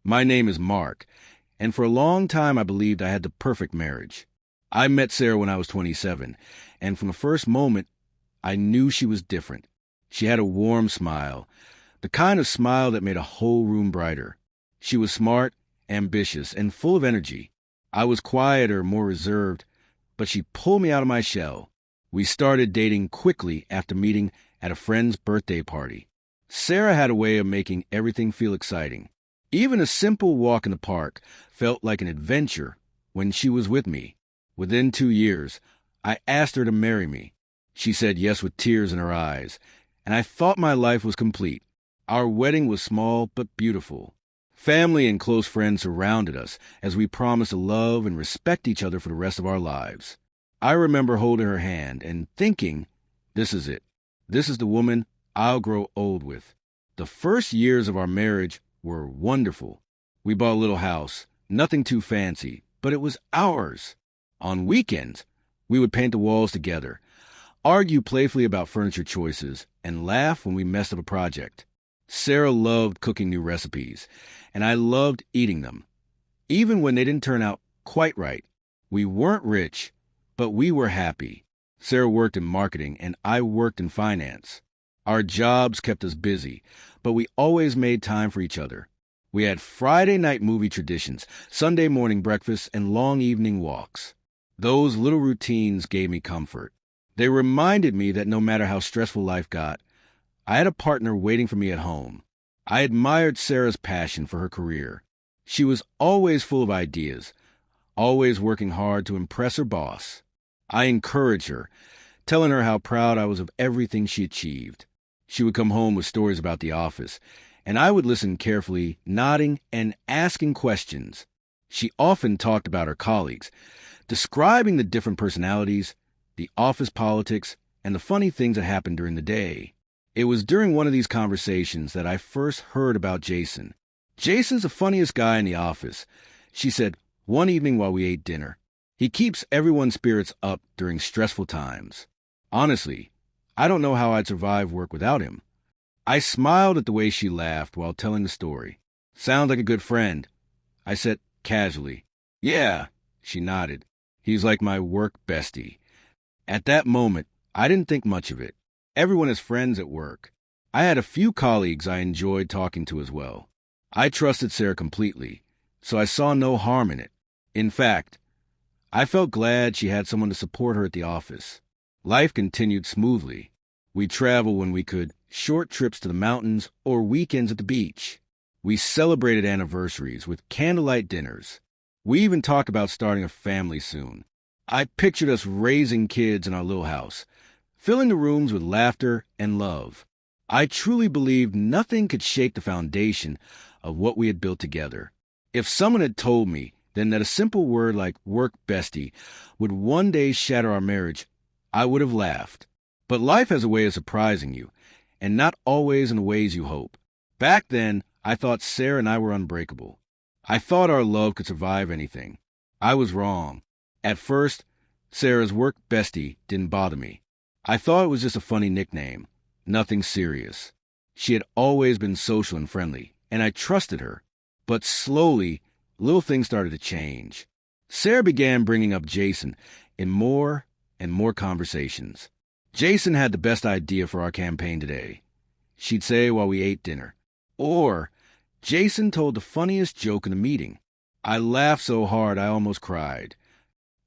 My name is Mark, and for a long time I believed I had the perfect marriage. I met Sarah when I was 27, and from the first moment, I knew she was different. She had a warm smile, the kind of smile that made a whole room brighter. She was smart, ambitious, and full of energy. I was quieter, more reserved, but she pulled me out of my shell. We started dating quickly after meeting at a friend's birthday party. Sarah had a way of making everything feel exciting. Even a simple walk in the park felt like an adventure when she was with me. Within 2 years, I asked her to marry me. She said yes with tears in her eyes, and I thought my life was complete. Our wedding was small but beautiful. Family and close friends surrounded us as we promised to love and respect each other for the rest of our lives. I remember holding her hand and thinking, this is it. This is the woman I'll grow old with. The first years of our marriage were wonderful. We bought a little house, nothing too fancy, but it was ours. On weekends, we would paint the walls together, argue playfully about furniture choices, and laugh when we messed up a project. Sarah loved cooking new recipes, and I loved eating them, even when they didn't turn out quite right. We weren't rich, but we were happy. Sarah worked in marketing, and I worked in finance. Our jobs kept us busy, but we always made time for each other. We had Friday night movie traditions, Sunday morning breakfasts, and long evening walks. Those little routines gave me comfort. They reminded me that no matter how stressful life got, I had a partner waiting for me at home. I admired Sarah's passion for her career. She was always full of ideas, always working hard to impress her boss. I encouraged her, telling her how proud I was of everything she achieved. She would come home with stories about the office, and I would listen carefully, nodding and asking questions. She often talked about her colleagues, describing the different personalities, the office politics, and the funny things that happened during the day. It was during one of these conversations that I first heard about Jason. Jason's the funniest guy in the office, she said one evening while we ate dinner. He keeps everyone's spirits up during stressful times. Honestly, I don't know how I'd survive work without him. I smiled at the way she laughed while telling the story. Sounds like a good friend, I said casually. Yeah, she nodded. He's like my work bestie. At that moment, I didn't think much of it. Everyone has friends at work. I had a few colleagues I enjoyed talking to as well. I trusted Sarah completely, so I saw no harm in it. In fact, I felt glad she had someone to support her at the office. Life continued smoothly. We traveled when we could, short trips to the mountains or weekends at the beach. We celebrated anniversaries with candlelight dinners. We even talked about starting a family soon. I pictured us raising kids in our little house, filling the rooms with laughter and love. I truly believed nothing could shake the foundation of what we had built together. If someone had told me then that a simple word like work bestie would one day shatter our marriage, I would have laughed. But life has a way of surprising you, and not always in the ways you hope. Back then, I thought Sarah and I were unbreakable. I thought our love could survive anything. I was wrong. At first, Sarah's work bestie didn't bother me. I thought it was just a funny nickname, nothing serious. She had always been social and friendly, and I trusted her. But slowly, little things started to change. Sarah began bringing up Jason in more and more conversations. Jason had the best idea for our campaign today, she'd say while we ate dinner. Or, Jason told the funniest joke in the meeting. I laughed so hard I almost cried.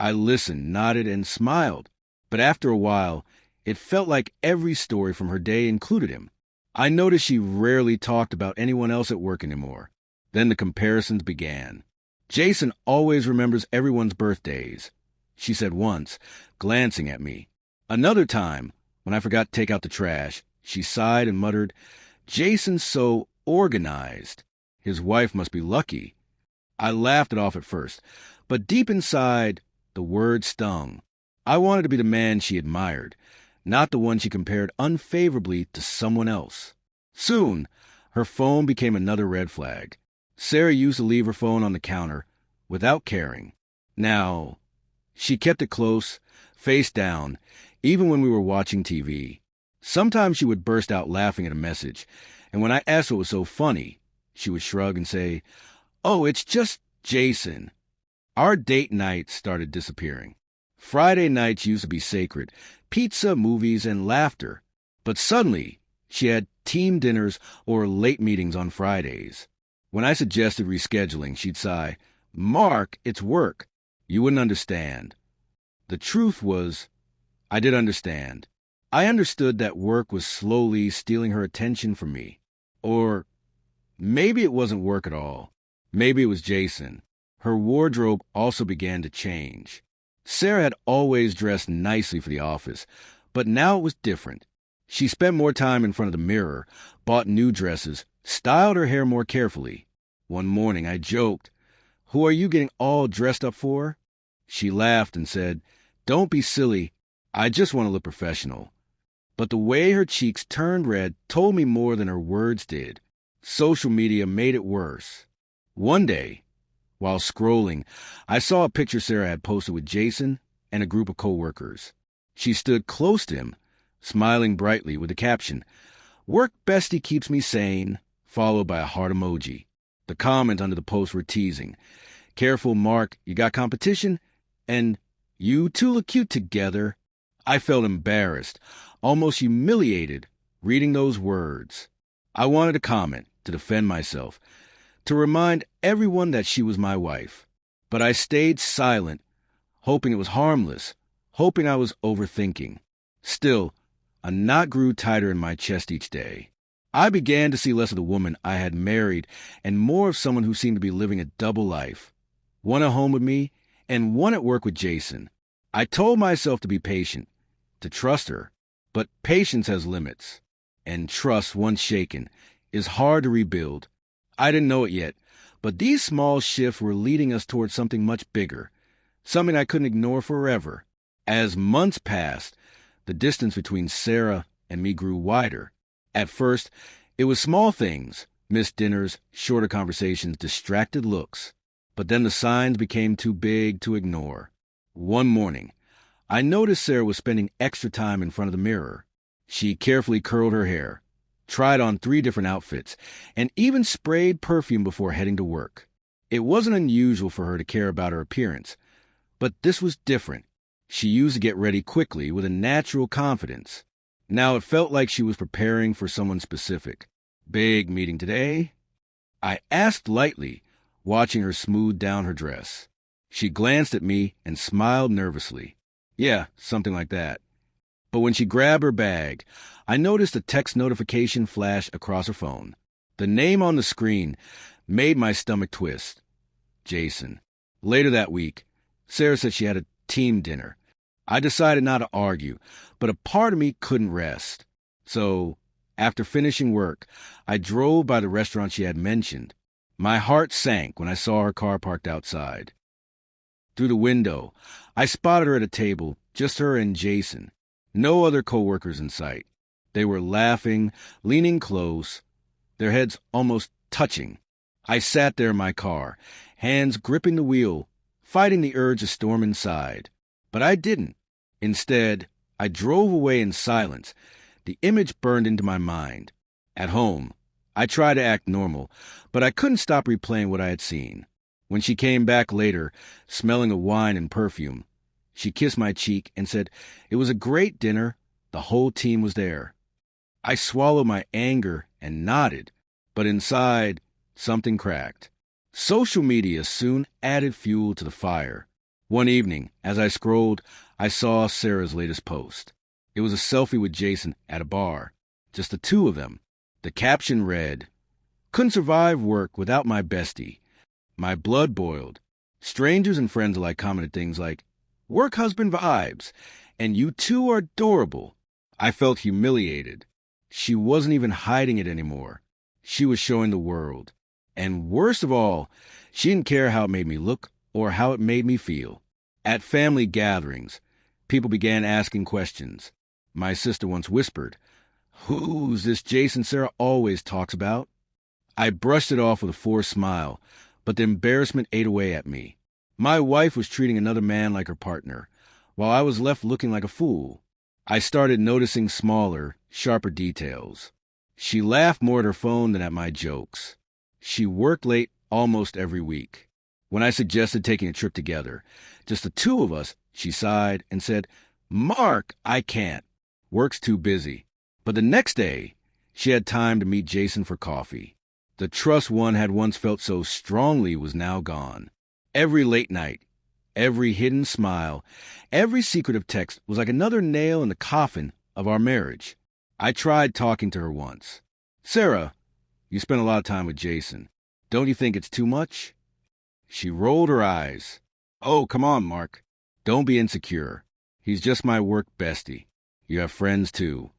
I listened, nodded, and smiled. But after a while, it felt like every story from her day included him. I noticed she rarely talked about anyone else at work anymore. Then the comparisons began. Jason always remembers everyone's birthdays, she said once, glancing at me. Another time, when I forgot to take out the trash, she sighed and muttered, Jason's so organized. His wife must be lucky. I laughed it off at first, but deep inside, the word stung. I wanted to be the man she admired, not the one she compared unfavorably to someone else. Soon, her phone became another red flag. Sarah used to leave her phone on the counter without caring. Now, she kept it close, face down, even when we were watching TV. Sometimes she would burst out laughing at a message, and when I asked what was so funny, she would shrug and say, Oh, it's just Jason. Our date nights started disappearing. Friday nights used to be sacred, pizza, movies, and laughter. But suddenly, she had team dinners or late meetings on Fridays. When I suggested rescheduling, she'd sigh, "Mark, it's work. You wouldn't understand." The truth was, I did understand. I understood that work was slowly stealing her attention from me. Or maybe it wasn't work at all. Maybe it was Jason. Her wardrobe also began to change. Sarah had always dressed nicely for the office, but now it was different. She spent more time in front of the mirror, bought new dresses, styled her hair more carefully. One morning I joked, "Who are you getting all dressed up for?" She laughed and said, "Don't be silly. I just want to look professional." But the way her cheeks turned red told me more than her words did. Social media made it worse. One day, while scrolling, I saw a picture Sarah had posted with Jason and a group of coworkers. She stood close to him, smiling brightly with the caption, "Work Bestie keeps me sane," followed by a heart emoji. The comments under the post were teasing. "Careful, Mark, you got competition?" And "You two look cute together." I felt embarrassed, almost humiliated, reading those words. I wanted to comment, to defend myself, to remind everyone that she was my wife. But I stayed silent, hoping it was harmless, hoping I was overthinking. Still, a knot grew tighter in my chest each day. I began to see less of the woman I had married and more of someone who seemed to be living a double life. One at home with me and one at work with Jason. I told myself to be patient, to trust her. But patience has limits. And trust, once shaken, is hard to rebuild. I didn't know it yet, but these small shifts were leading us towards something much bigger, something I couldn't ignore forever. As months passed, the distance between Sarah and me grew wider. At first, it was small things, missed dinners, shorter conversations, distracted looks. But then the signs became too big to ignore. One morning, I noticed Sarah was spending extra time in front of the mirror. She carefully curled her hair, tried on 3 different outfits, and even sprayed perfume before heading to work. It wasn't unusual for her to care about her appearance, but this was different. She used to get ready quickly with a natural confidence. Now it felt like she was preparing for someone specific. "Big meeting today?" I asked lightly, watching her smooth down her dress. She glanced at me and smiled nervously. "Yeah, something like that." But when she grabbed her bag, I noticed a text notification flash across her phone. The name on the screen made my stomach twist. Jason. Later that week, Sarah said she had a team dinner. I decided not to argue, but a part of me couldn't rest. So, after finishing work, I drove by the restaurant she had mentioned. My heart sank when I saw her car parked outside. Through the window, I spotted her at a table, just her and Jason. No other coworkers in sight. They were laughing, leaning close, their heads almost touching. I sat there in my car, hands gripping the wheel, fighting the urge to storm inside. But I didn't. Instead, I drove away in silence. The image burned into my mind. At home, I tried to act normal, but I couldn't stop replaying what I had seen. When she came back later, smelling of wine and perfume, she kissed my cheek and said, "It was a great dinner. The whole team was there." I swallowed my anger and nodded, but inside, something cracked. Social media soon added fuel to the fire. One evening, as I scrolled, I saw Sarah's latest post. It was a selfie with Jason at a bar, just the two of them. The caption read, "Couldn't survive work without my bestie." My blood boiled. Strangers and friends alike commented things like, "Work husband vibes," and "You two are adorable." I felt humiliated. She wasn't even hiding it anymore. She was showing the world. And worst of all, she didn't care how it made me look or how it made me feel. At family gatherings, people began asking questions. My sister once whispered, "Who's this Jason Sarah always talks about?" I brushed it off with a forced smile, but the embarrassment ate away at me. My wife was treating another man like her partner, while I was left looking like a fool. I started noticing smaller, sharper details. She laughed more at her phone than at my jokes. She worked late almost every week. When I suggested taking a trip together, just the two of us, she sighed and said, "Mark, I can't. Work's too busy." But the next day, she had time to meet Jason for coffee. The trust one had once felt so strongly was now gone. Every late night, every hidden smile, every secretive text was like another nail in the coffin of our marriage. I tried talking to her once. "Sarah, you spend a lot of time with Jason. Don't you think it's too much?" She rolled her eyes. "Oh, come on, Mark. Don't be insecure. He's just my work bestie. You have friends too."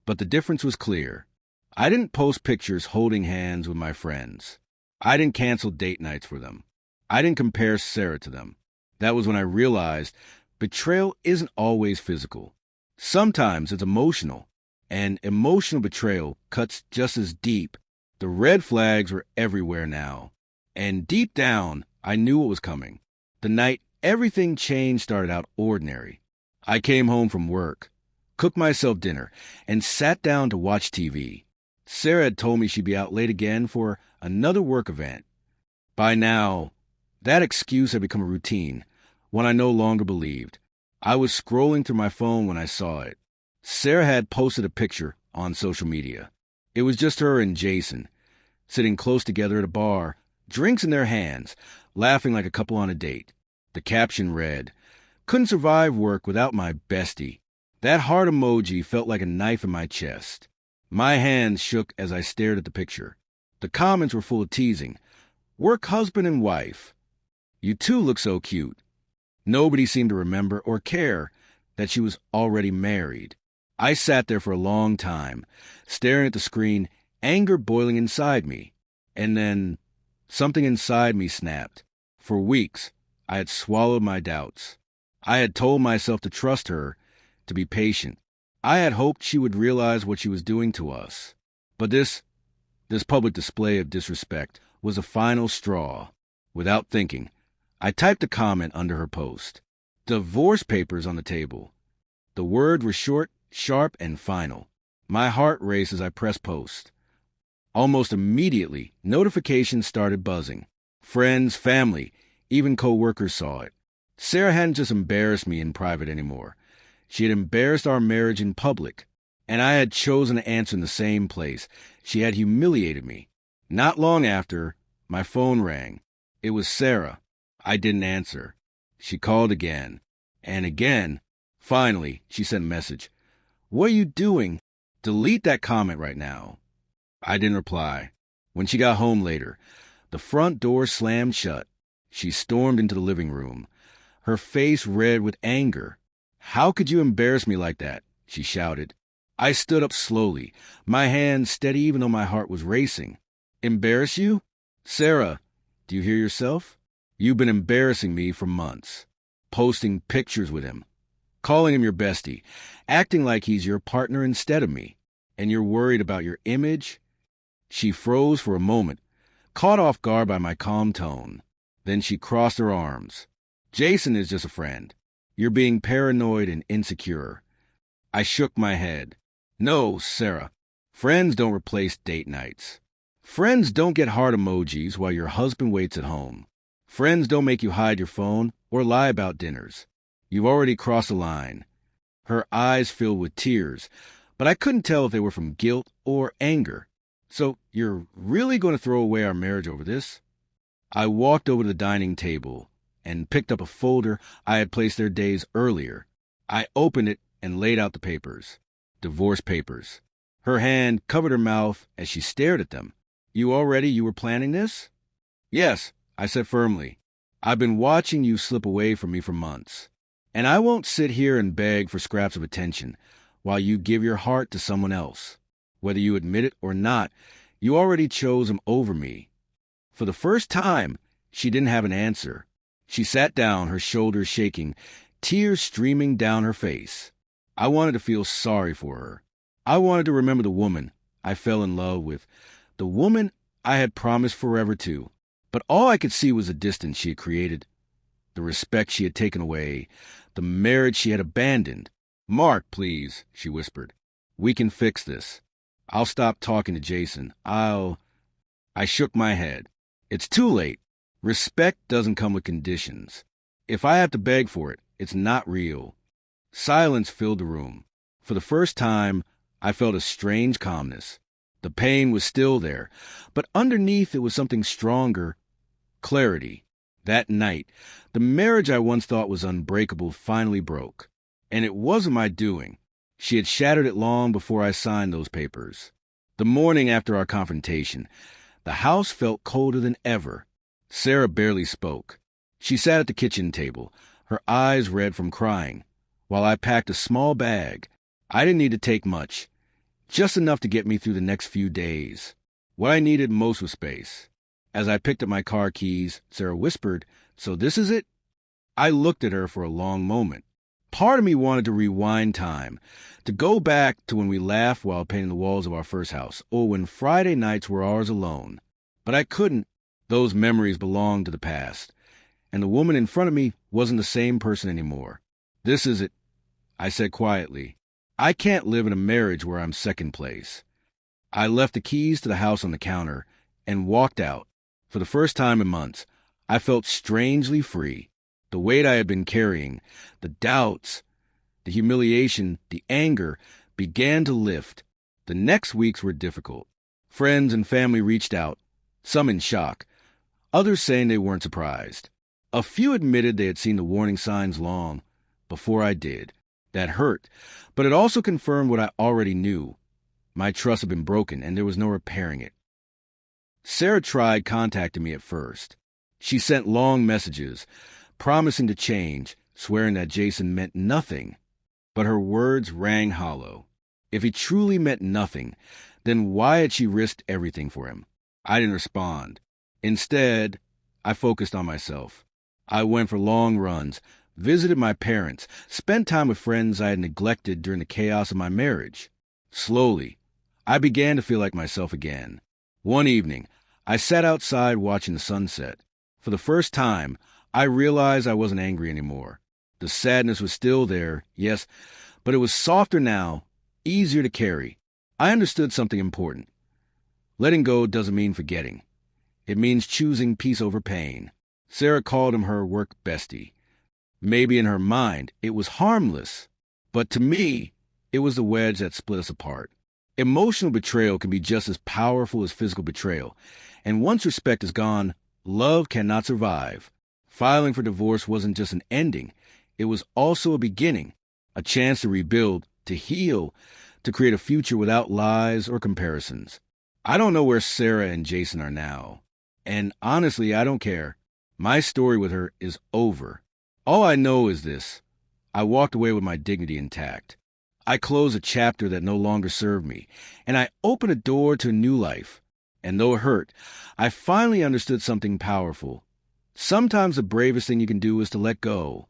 But the difference was clear. I didn't post pictures holding hands with my friends. I didn't cancel date nights for them. I didn't compare Sarah to them. That was when I realized betrayal isn't always physical. Sometimes it's emotional, and emotional betrayal cuts just as deep. The red flags were everywhere now, and deep down, I knew what was coming. The night everything changed started out ordinary. I came home from work, cooked myself dinner, and sat down to watch TV. Sarah had told me she'd be out late again for another work event. By now, that excuse had become a routine, one I no longer believed. I was scrolling through my phone when I saw it. Sarah had posted a picture on social media. It was just her and Jason, sitting close together at a bar, drinks in their hands, laughing like a couple on a date. The caption read, "Couldn't survive work without my bestie." That heart emoji felt like a knife in my chest. My hands shook as I stared at the picture. The comments were full of teasing. "Work husband and wife. You two look so cute." Nobody seemed to remember or care that she was already married. I sat there for a long time, staring at the screen, anger boiling inside me. And then something inside me snapped. For weeks, I had swallowed my doubts. I had told myself to trust her, to be patient. I had hoped she would realize what she was doing to us. But this public display of disrespect was a final straw. Without thinking, I typed a comment under her post. "Divorce papers on the table." The words were short, sharp, and final. My heart raced as I pressed post. Almost immediately, notifications started buzzing. Friends, family, even co-workers saw it. Sarah hadn't just embarrassed me in private anymore. She had embarrassed our marriage in public, and I had chosen to answer in the same place. She had humiliated me. Not long after, my phone rang. It was Sarah. I didn't answer. She called again, and again. Finally, she sent a message. "What are you doing? Delete that comment right now." I didn't reply. When she got home later, the front door slammed shut. She stormed into the living room, her face red with anger. "How could you embarrass me like that?" she shouted. I stood up slowly, my hands steady even though my heart was racing. "Embarrass you? Sarah, do you hear yourself? You've been embarrassing me for months. Posting pictures with him, calling him your bestie, acting like he's your partner instead of me. And you're worried about your image?" She froze for a moment, caught off guard by my calm tone. Then she crossed her arms. "Jason is just a friend. You're being paranoid and insecure." I shook my head. "No, Sarah. Friends don't replace date nights. Friends don't get heart emojis while your husband waits at home. Friends don't make you hide your phone or lie about dinners. You've already crossed the line." Her eyes filled with tears, but I couldn't tell if they were from guilt or anger. "So you're really going to throw away our marriage over this?" I walked over to the dining table and picked up a folder I had placed there days earlier. I opened it and laid out the papers. Divorce papers. Her hand covered her mouth as she stared at them. You were planning this?" "Yes," I said firmly. "I've been watching you slip away from me for months. And I won't sit here and beg for scraps of attention while you give your heart to someone else. Whether you admit it or not, you already chose him over me." For the first time, she didn't have an answer. She sat down, her shoulders shaking, tears streaming down her face. I wanted to feel sorry for her. I wanted to remember the woman I fell in love with, the woman I had promised forever to. But all I could see was the distance she had created, the respect she had taken away, the marriage she had abandoned. "Mark, please," she whispered. "We can fix this. I'll stop talking to Jason. I shook my head. It's too late. Respect doesn't come with conditions. If I have to beg for it, it's not real. Silence filled the room. For the first time, I felt a strange calmness. The pain was still there, but underneath it was something stronger, clarity. That night, the marriage I once thought was unbreakable finally broke. And it wasn't my doing. She had shattered it long before I signed those papers. The morning after our confrontation, the house felt colder than ever. Sarah barely spoke. She sat at the kitchen table, her eyes red from crying, while I packed a small bag. I didn't need to take much, just enough to get me through the next few days. What I needed most was space. As I picked up my car keys, Sarah whispered, "So this is it?" I looked at her for a long moment. Part of me wanted to rewind time, to go back to when we laughed while painting the walls of our first house, or when Friday nights were ours alone. But I couldn't. Those memories belonged to the past, and the woman in front of me wasn't the same person anymore. "This is it," I said quietly. "I can't live in a marriage where I'm second place." I left the keys to the house on the counter and walked out. For the first time in months, I felt strangely free. The weight I had been carrying, the doubts, the humiliation, the anger, began to lift. The next weeks were difficult. Friends and family reached out, some in shock, others saying they weren't surprised. A few admitted they had seen the warning signs long before I did. That hurt, but it also confirmed what I already knew. My trust had been broken, and there was no repairing it. Sarah tried contacting me at first. She sent long messages, promising to change, swearing that Jason meant nothing. But her words rang hollow. If he truly meant nothing, then why had she risked everything for him? I didn't respond. Instead, I focused on myself. I went for long runs, visited my parents, spent time with friends I had neglected during the chaos of my marriage. Slowly, I began to feel like myself again. One evening, I sat outside watching the sunset. For the first time, I realized I wasn't angry anymore. The sadness was still there, yes, but it was softer now, easier to carry. I understood something important. Letting go doesn't mean forgetting. It means choosing peace over pain. Sarah called him her work bestie. Maybe in her mind, it was harmless. But to me, it was the wedge that split us apart. Emotional betrayal can be just as powerful as physical betrayal. And once respect is gone, love cannot survive. Filing for divorce wasn't just an ending. It was also a beginning, a chance to rebuild, to heal, to create a future without lies or comparisons. I don't know where Sarah and Jason are now. And honestly, I don't care. My story with her is over. All I know is this. I walked away with my dignity intact. I closed a chapter that no longer served me, and I opened a door to a new life. And though it hurt, I finally understood something powerful. Sometimes the bravest thing you can do is to let go.